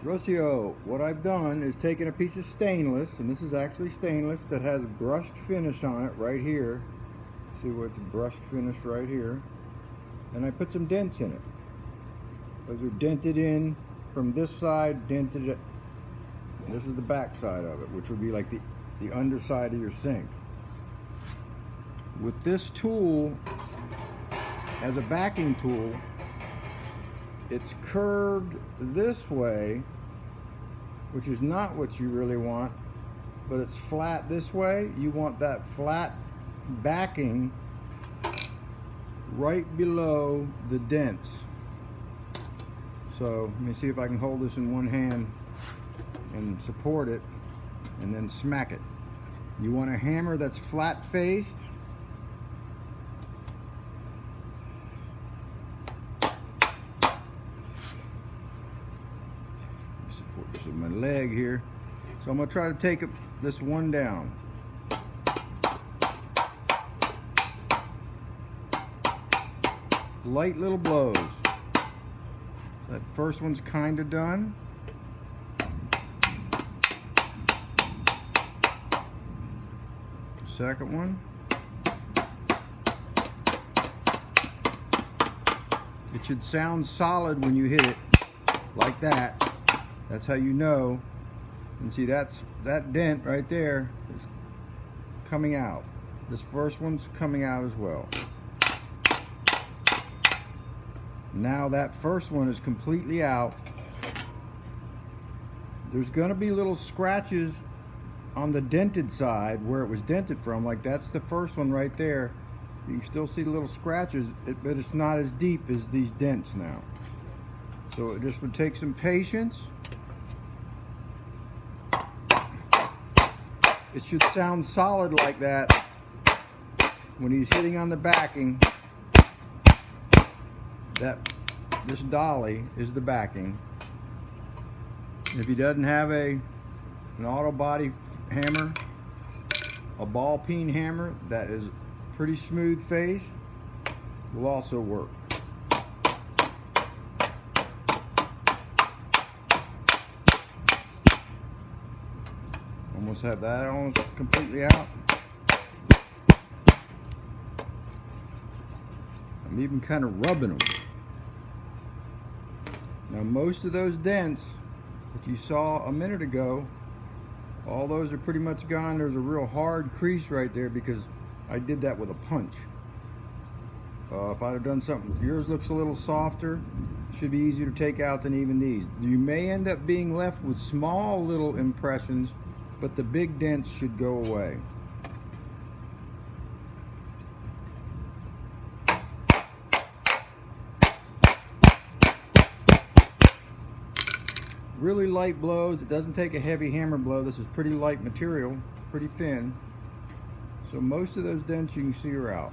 Rocio, what I've done is taken a piece of stainless, and this is actually stainless that has brushed finish on it right here. See what's brushed finish right here? And I put some dents in it. Those are dented in from this side, dented it. This is the back side of it, which would be like the underside of your sink. With this tool, as a backing tool, it's curved this way, which is not what you really want, but it's flat this way. You want that flat backing right below the dents. So let me see if I can hold this in one hand and support it and then smack it. You want a hammer that's flat faced. Support this with my leg here. So I'm going to try to take this one down. Light little blows. That first one's kind of done. Second one. It should sound solid when you hit it like that. That's how you know. And see, that dent right there is coming out. This first one's coming out as well. Now that first one is completely out. There's gonna be little scratches on the dented side where it was dented from, like that's the first one right there. You can still see the little scratches, but it's not as deep as these dents now. So it just would take some patience. It should sound solid like that when he's hitting on the backing. This dolly is the backing. If he doesn't have an auto body hammer, a ball peen hammer that is pretty smooth face will also work. Almost have that almost completely out. I'm even kind of rubbing them. Now most of those dents that you saw a minute ago, all those are pretty much gone. There's a real hard crease right there because I did that with a punch. If I'd have done something, yours looks a little softer, should be easier to take out than even these. You may end up being left with small little impressions, but the big dents should go away. Really light blows. It doesn't take a heavy hammer blow. This is pretty light material, pretty thin. So most of those dents you can see are out.